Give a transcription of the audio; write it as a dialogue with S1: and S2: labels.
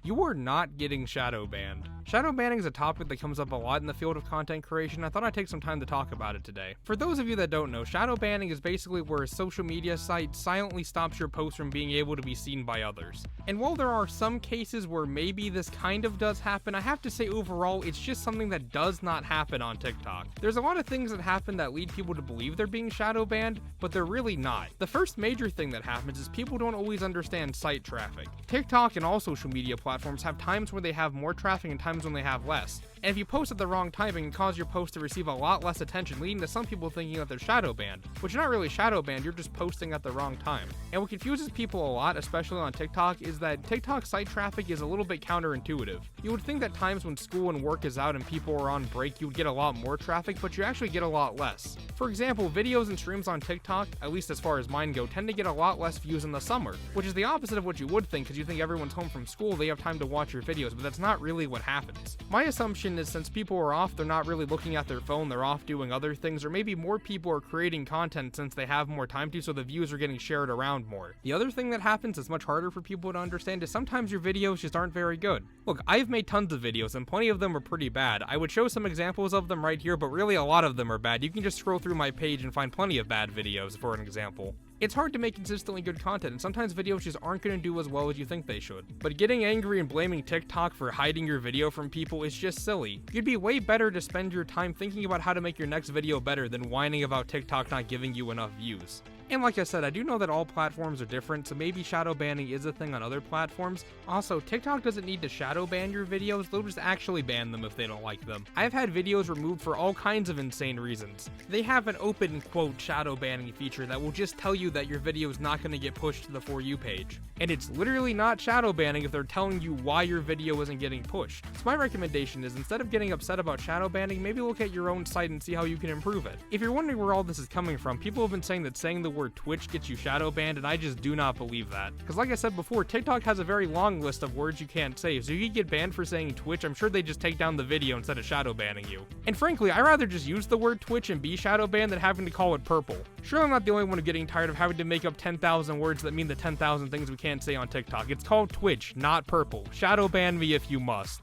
S1: you are not getting shadow banned. Shadow banning is a topic that comes up a lot in the field of content creation. I thought I'd take some time to talk about it today. For those of you that don't know, shadow banning is basically where a social media site silently stops your post from being able to be seen by others. And while there are some cases where maybe this kind of does happen, I have to say overall it's just something that does not happen on TikTok. There's a lot of things that happen that lead people to believe they're being shadow banned, but they're really not. The first major thing that happens is people don't always understand site traffic. TikTok and all social media platforms have times where they have more traffic and times when they have less. And if you post at the wrong time, it can cause your post to receive a lot less attention, leading to some people thinking that they're shadow banned, which you're not really shadow banned, you're just posting at the wrong time. And what confuses people a lot, especially on TikTok, is that TikTok site traffic is a little bit counterintuitive. You would think that times when school and work is out and people are on break, you would get a lot more traffic, but you actually get a lot less. For example, videos and streams on TikTok, at least as far as mine go, tend to get a lot less views in the summer, which is the opposite of what you would think because you think everyone's home from school, they have time to watch your videos, but that's not really what happens. My assumption is since people are off, they're not really looking at their phone, they're off doing other things, or maybe more people are creating content since they have more time to, so the views are getting shared around more. The other thing that happens that's much harder for people to understand is sometimes your videos just aren't very good. Look, I've made tons of videos and plenty of them are pretty bad. I would show some examples of them right here, but really a lot of them are bad. You can just scroll through my page and find plenty of bad videos, for an example. It's hard to make consistently good content, and sometimes videos just aren't going to do as well as you think they should. But getting angry and blaming TikTok for hiding your video from people is just silly. You'd be way better to spend your time thinking about how to make your next video better than whining about TikTok not giving you enough views. And like I said, I do know that all platforms are different, so maybe shadow banning is a thing on other platforms. Also, TikTok doesn't need to shadow ban your videos, they'll just actually ban them if they don't like them. I've had videos removed for all kinds of insane reasons. They have an open, quote, shadow banning feature that will just tell you that your video is not going to get pushed to the For You page. And it's literally not shadow banning if they're telling you why your video isn't getting pushed. So my recommendation is instead of getting upset about shadow banning, maybe look at your own site and see how you can improve it. If you're wondering where all this is coming from, people have been saying that saying the word Twitch gets you shadow banned, and I just do not believe that. Because like I said before, TikTok has a very long list of words you can't say, so if you get banned for saying Twitch, I'm sure they just take down the video instead of shadow banning you. And frankly, I'd rather just use the word Twitch and be shadow banned than having to call it purple. Sure, I'm not the only one getting tired of having to make up 10,000 words that mean the 10,000 things we can't say on TikTok. It's called Twitch, not purple. Shadow ban me if you must.